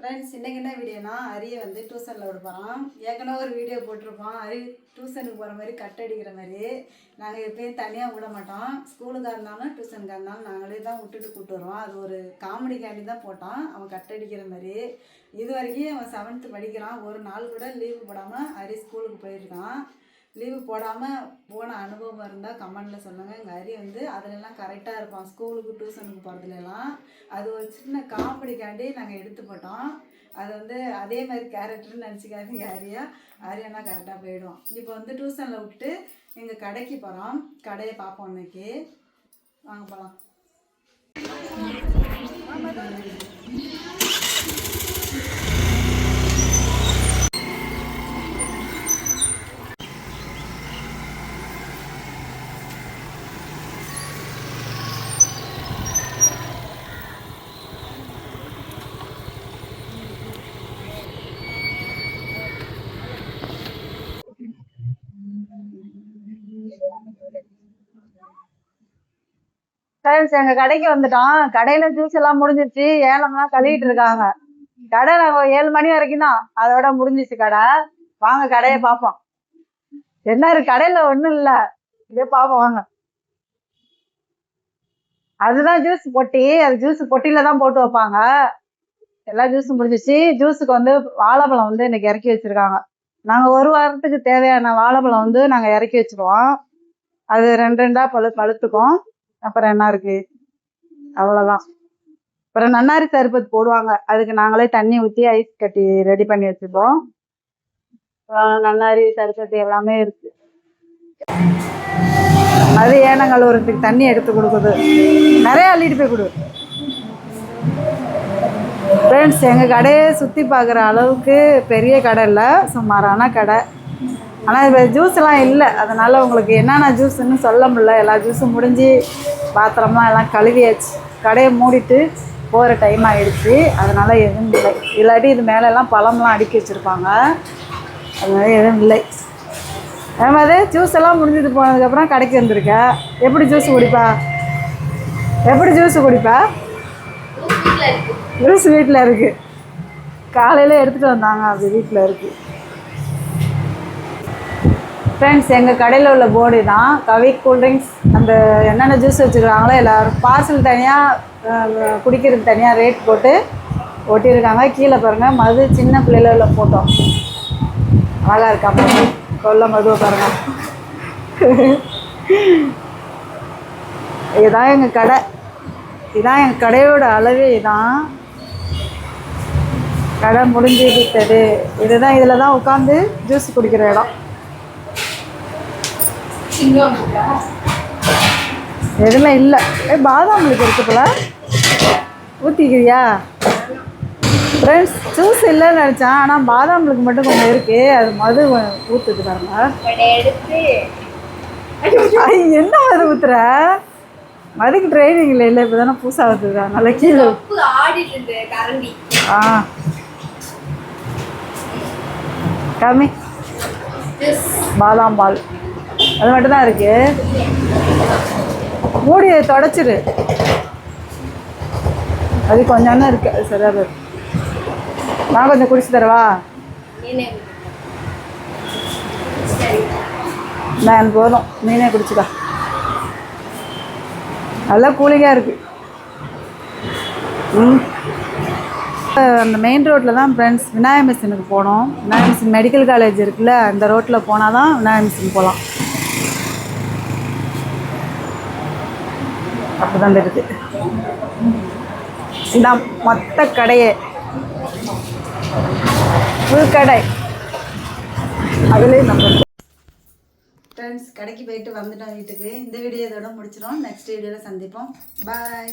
Friends இன்றைக்கி என்ன வீடியோனா அரியை வந்து டியூஷனில் விட போகிறோம். ஏற்கனவே ஒரு வீடியோ போட்டிருப்போம். அரி டியூஷனுக்கு போகிற மாதிரி கட் அடிக்கிற மாதிரி. நாங்கள் எப்பயும் தனியாக விட மாட்டோம். ஸ்கூலுக்காக இருந்தாலும் டியூஷனுக்காக இருந்தாலும் நாங்களே தான் விட்டுட்டு கூப்பிட்டு வருவோம். அது ஒரு காமெடிக்காண்டி தான் போட்டோம். அவன் கட் அடிக்கிற மாதிரி. இது வரைக்கும் அவன் 7th படிக்கிறான். ஒரு நாள் கூட லீவு போடாமல் அரி ஸ்கூலுக்கு போயிருக்கான். லீவு போடாமல் போன அனுபவம் இருந்தால் கமெண்டில் சொல்லுங்கள். எங்கள் அரி வந்து அதிலெல்லாம் கரெக்டாக இருப்பான். ஸ்கூலுக்கு டியூஷனுக்கு போகிறதுலாம் அது ஒரு சின்ன காமெடிக்காண்டி நாங்கள் எடுத்து போட்டோம். அது வந்து அதே மாதிரி கேரக்டர்னு நினச்சிக்காதீங்க. அரியானா கரெக்டாக போயிடும். இப்போ வந்து டியூஷனில் விட்டுட்டு எங்கள் கடைக்கு போகிறோம். கடையை பார்ப்போம். இன்னைக்கு வாங்க போகலாம். எங்கள் கடைக்கு வந்துட்டோம். கடையில் ஜூஸ் எல்லாம் முடிஞ்சிருச்சு. ஏலம்லாம் கழுவிட்டு இருக்காங்க. கடை 7 மணி வரைக்கும் தான். அதோட முடிஞ்சிச்சு கடை. வாங்க கடையை பார்ப்போம். என்ன இருக்கு கடையில்? ஒன்றும் இல்லை. இதே பார்ப்போம் வாங்க. அதுதான் ஜூஸ் பொட்டி. அது ஜூஸ் பொட்டியில் தான் போட்டு வைப்பாங்க. எல்லா ஜூஸும் முடிஞ்சிச்சு. ஜூஸுக்கு வந்து வாழைப்பழம் வந்து இன்னைக்கு இறக்கி வச்சுருக்காங்க. நாங்கள் ஒரு வாரத்துக்கு தேவையான வாழைப்பழம் வந்து நாங்கள் இறக்கி வச்சுருவோம். அது 2 பழுத்துக்கும். அப்புறம் என்ன இருக்கு? அவ்வளோதான். அப்புறம் நன்னாரி சர்பத் போடுவாங்க. அதுக்கு நாங்களே தண்ணி ஊற்றி ஐஸ் கட்டி ரெடி பண்ணி வச்சுப்போம். நன்னாரி சர்பத் எல்லாமே இருக்கு. அது ஏனங்கழுவுறதுக்கு தண்ணி எடுத்து கொடுக்குது. நிறைய அள்ளிட்டு போய் கொடு. ஃப்ரெண்ட்ஸ் எங்கள் கடையை சுற்றி பார்க்குற அளவுக்கு பெரிய கடை இல்லை, சுமாரான கடை. ஆனால் இப்போ ஜூஸ்லாம் இல்லை. அதனால் உங்களுக்கு என்னென்ன ஜூஸுன்னு சொல்ல முடியல. எல்லா ஜூஸும் முடிஞ்சு பாத்திரம்லாம் எல்லாம் கழுவியாச்சு. கடையை மூடிட்டு போகிற டைம் ஆகிடுச்சு. அதனால் எதுவும் இல்லை. இல்லாட்டி இது மேலெல்லாம் பழம்லாம் அடுக்கி வச்சுருப்பாங்க. அதனால எதுவும் இல்லை. அதே மாதிரி ஜூஸ் எல்லாம் முடிஞ்சிட்டு போனதுக்கப்புறம் கடைக்கு வந்திருக்க. எப்படி ஜூஸ் குடிப்பா? ஜூஸ் வீட்டில் இருக்குது. காலையில் எடுத்துகிட்டு வந்தாங்க. அது வீட்டில் இருக்குது. ஃப்ரெண்ட்ஸ் எங்கள் கடையில் உள்ள போர்டு தான் கவி கூல்ட்ரிங்க்ஸ். அந்த என்னென்ன ஜூஸ் வச்சுருக்காங்களோ எல்லோரும் பார்சல் தனியாக குடிக்கிறதுக்கு தனியாக ரேட் போட்டு ஒட்டியிருக்காங்க. கீழே பாருங்கள் மது சின்ன பிள்ளையில உள்ள ஃபோட்டோ அழகாக இருக்கா. மது கொல்ல மதுவை பாருங்கள். இதுதான் எங்கள் கடை. இதுதான் எங்கள் கடையோட அளவே. இதான் கடை முடிஞ்சுக்கிட்டது. இதுதான். இதில் தான் உட்காந்து ஜூஸ் குடிக்கிற இடம். எதுவுமே இல்லை. பாதாம் மில்க் இருக்கு போல. ஊற்றிக்கிறியா? ஃப்ரெண்ட்ஸ் ஜூஸ் இல்லைன்னு நினச்சேன். ஆனால் பாதாம் மில்க் மட்டும் கொஞ்சம் இருக்குது. அது மது ஊற்றுது பாருங்க. என்ன மது ஊற்றுற? மதுக்கு ட்ரைனிங் இல்லை. இப்போ தானே புதுசாக ஊற்றுதா? நல்லா கீழே கம்மி பாதாம் பால் அது மட்டும்தான் இருக்கு. மூடியை தொடச்சிரு. அது கொஞ்சம் இருக்கு. அது சரியா போயிடும். நான் கொஞ்சம் குடிச்சு தரவா? நான் போதும். நீனே குடிச்சுக்கா. நல்லா கூலிங்காக இருக்கு. அந்த மெயின் ரோட்டில் தான் ஃப்ரெண்ட்ஸ் விநாயக மிஷனுக்கு போனோம். விநாயக மிஷன் மெடிக்கல் காலேஜ் இருக்குல்ல, அந்த ரோட்டில் போனால் தான் விநாயக மிஷன் போகலாம். அப்படி தான் இருக்குது. இதான் மொத்த கடையே. ஃபுல் கடை. அதுலேயும் நம்ம ஃப்ரெண்ட்ஸ் கடைக்கு போயிட்டு வந்துட்டோம் வீட்டுக்கு. இந்த வீடியோ இதோட முடிச்சிடும். நெக்ஸ்ட் வீடியோவில் சந்திப்போம். பாய்.